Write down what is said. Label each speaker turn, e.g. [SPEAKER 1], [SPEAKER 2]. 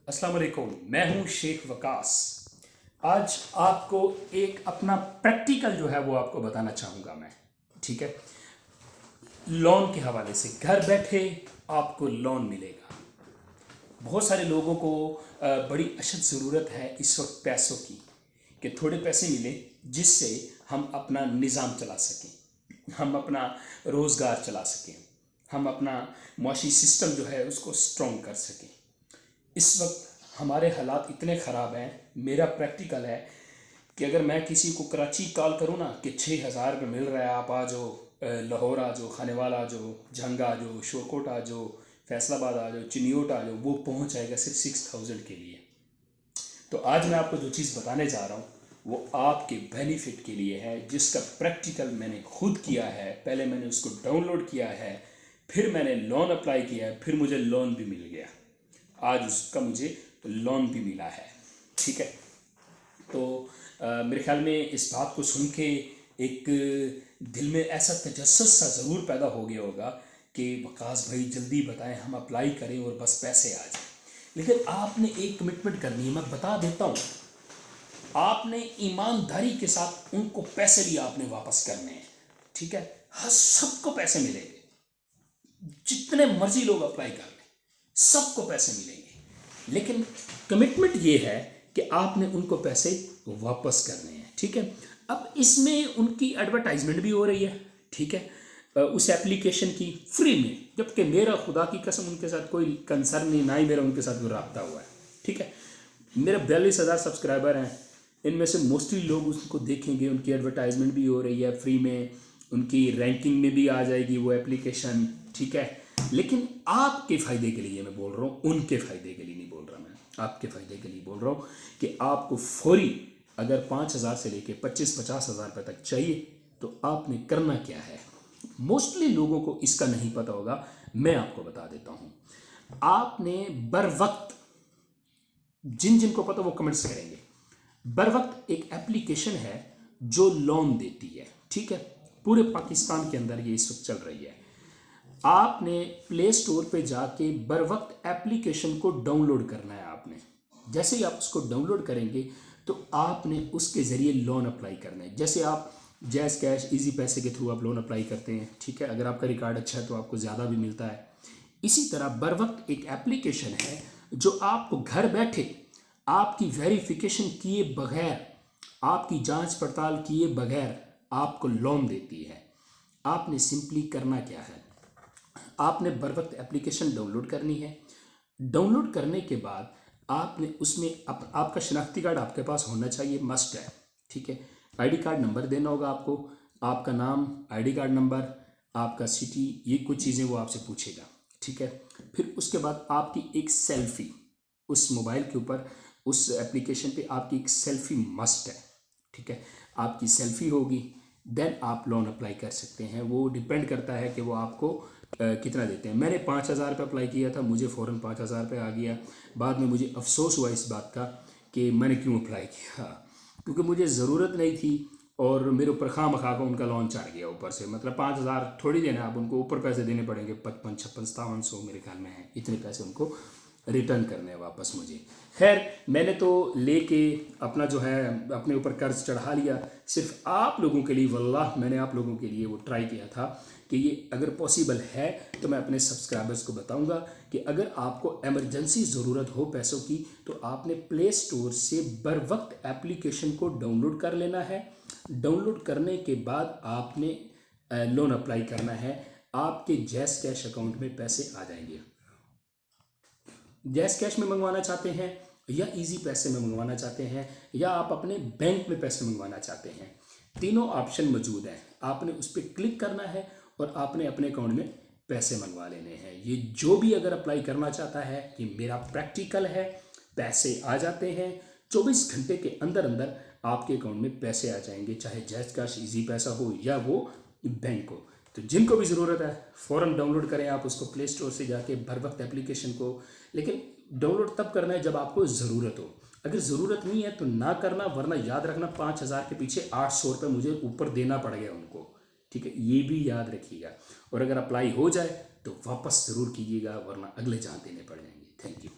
[SPEAKER 1] अस्सलाम वालेकुम। मैं हूं शेख वकास। आज आपको एक अपना प्रैक्टिकल जो है वो आपको बताना चाहूँगा मैं। ठीक है, लोन के हवाले से घर बैठे आपको लोन मिलेगा। बहुत सारे लोगों को बड़ी अशद ज़रूरत है इस वक्त पैसों की, कि थोड़े पैसे मिले जिससे हम अपना निज़ाम चला सकें, हम अपना रोज़गार चला सकें, हम अपना मुआशी सिस्टम जो है उसको स्ट्रॉन्ग कर सकें। इस वक्त हमारे हालात इतने ख़राब हैं। मेरा प्रैक्टिकल है कि अगर मैं किसी को कराची कॉल करूँ ना कि 6,000 रुपये मिल रहा है, आप आ जाओ, लाहौर आ जाओ, खानेवाला आ जाओ, झंग आ जाओ, शोरकोट आ जाओ, फैसलाबाद आ जाओ, चिन्योट आ जाओ, वो पहुँच जाएगा सिर्फ 6,000 के लिए। तो आज मैं आपको जो चीज़ बताने जा रहा हूँ वो आपके बेनिफिट के लिए है, जिसका प्रैक्टिकल मैंने खुद किया है। पहले मैंने उसको डाउनलोड किया है, फिर मैंने लोन अप्लाई किया है, फिर मुझे लोन भी मिल गया। आज उसका मुझे लोन भी मिला है। ठीक है, तो मेरे ख्याल में इस बात को सुन के एक दिल में ऐसा तजस्सुस सा ज़रूर पैदा हो गया होगा कि वकास भाई जल्दी बताएं, हम अप्लाई करें और बस पैसे आ जाए। लेकिन आपने एक कमिटमेंट करनी है, मैं बता देता हूँ। आपने ईमानदारी के साथ उनको पैसे भी आपने वापस करने हैं। ठीक है, हर सबको पैसे मिलेंगे, जितने मर्जी लोग अप्लाई कर लें सबको पैसे मिलेंगे। लेकिन कमिटमेंट ये है कि आपने उनको पैसे वापस करने हैं। ठीक है, अब इसमें उनकी एडवर्टाइजमेंट भी हो रही है। ठीक है, उस एप्लीकेशन की फ्री में, जबकि मेरा खुदा की कसम उनके साथ कोई कंसर्न नहीं, ना ही मेरा उनके साथ कोई रब्ता हुआ है। ठीक है, मेरे 42,000 सब्सक्राइबर हैं, इनमें से मोस्टली लोग उसको देखेंगे, उनकी एडवर्टाइजमेंट भी हो रही है फ्री में, उनकी रैंकिंग में भी आ जाएगी वो एप्लीकेशन। ठीक है, लेकिन आपके फ़ायदे के लिए मैं बोल रहा हूँ, उनके फ़ायदे के लिए नहीं बोल रहा। मैं आपके फ़ायदे के लिए बोल रहा हूँ कि आपको फौरी अगर 5,000 से लेके 25-50,000 रुपये तक चाहिए तो आपने करना क्या है। मोस्टली लोगों को इसका नहीं पता होगा, मैं आपको बता देता हूँ। आपने बर वक्त, जिन जिनको पता वो कमेंट्स करेंगे, बर वक्त एक एप्लीकेशन है जो लोन देती है। ठीक है, पूरे पाकिस्तान के अंदर ये इस वक्त चल रही है। आपने प्ले स्टोर पे जाके बर वक्त एप्लीकेशन को डाउनलोड करना है। आपने जैसे ही आप उसको डाउनलोड करेंगे तो आपने उसके ज़रिए लोन अप्लाई करना है। जैसे आप जैज़ कैश, इजी पैसे के थ्रू आप लोन अप्लाई करते हैं। ठीक है, अगर आपका रिकॉर्ड अच्छा है तो आपको ज़्यादा भी मिलता है। इसी तरह बर वक्त एक एप्लीकेशन है जो आपको घर बैठे आपकी वेरिफिकेशन किए बगैर, आपकी जांच पड़ताल किए बगैर आपको लोन देती है। आपने सिंपली करना क्या है, आपने बर वक्त एप्लीकेशन डाउनलोड करनी है। डाउनलोड करने के बाद आपने उसमें आपका शनाख्ती कार्ड आपके पास होना चाहिए, मस्ट है। ठीक है, आईडी कार्ड नंबर देना होगा आपको, आपका नाम, आईडी कार्ड नंबर, आपका सिटी, ये कुछ चीज़ें वो आपसे पूछेगा। ठीक है, फिर उसके बाद आपकी एक सेल्फी उस मोबाइल के ऊपर, उस एप्लीकेशन पे आपकी एक सेल्फी मस्ट है। ठीक है, आपकी सेल्फी होगी, देन आप लोन अप्लाई कर सकते हैं। वो डिपेंड करता है कि वो आपको कितना देते हैं। मैंने 5,000 रुपये अप्लाई किया था, मुझे फ़ौरन 5,000 रुपये आ गया। बाद में मुझे अफसोस हुआ इस बात का कि मैंने क्यों अप्लाई किया, क्योंकि मुझे ज़रूरत नहीं थी और मेरे ऊपर खामखा का उनका लोन चढ़ गया ऊपर से। मतलब 5,000 थोड़ी देना, आप उनको ऊपर पैसे देने पड़ेंगे, 55, 56, 5700 मेरे ख्याल में है, इतने पैसे उनको रिटर्न करने हैं वापस मुझे। खैर, मैंने तो लेके अपना जो है अपने ऊपर कर्ज चढ़ा लिया सिर्फ आप लोगों के लिए। वल्लाह मैंने आप लोगों के लिए वो ट्राई किया था कि ये अगर पॉसिबल है तो मैं अपने सब्सक्राइबर्स को बताऊंगा कि अगर आपको एमरजेंसी ज़रूरत हो पैसों की तो आपने प्ले स्टोर से बर वक्त एप्लीकेशन को डाउनलोड कर लेना है। डाउनलोड करने के बाद आपने लोन अप्लाई करना है, आपके जैज़ कैश अकाउंट में पैसे आ जाएंगे। जैज़ कैश में मंगवाना चाहते हैं या इजी पैसे में मंगवाना चाहते हैं या आप अपने बैंक में पैसे मंगवाना चाहते हैं, तीनों ऑप्शन मौजूद हैं। आपने उस पर क्लिक करना है और आपने अपने अकाउंट में पैसे मंगवा लेने हैं। ये जो भी अगर अप्लाई करना चाहता है, ये मेरा प्रैक्टिकल है, पैसे आ जाते हैं 24 घंटे के अंदर अंदर आपके अकाउंट में पैसे आ जाएंगे, चाहे जैज़ कैश, इजी पैसा हो या वो बैंक हो। तो जिनको भी ज़रूरत है फ़ौरन डाउनलोड करें आप उसको प्ले स्टोर से जाके बर वक्त एप्लीकेशन को। लेकिन डाउनलोड तब करना है जब आपको ज़रूरत हो, अगर ज़रूरत नहीं है तो ना करना, वरना याद रखना 5,000 के पीछे 800 रुपये मुझे ऊपर देना पड़ गया उनको। ठीक है, ये भी याद रखिएगा। और अगर अप्लाई हो जाए तो वापस ज़रूर कीजिएगा, वरना अगले जहाँ देने पड़ जाएंगे। Thank you.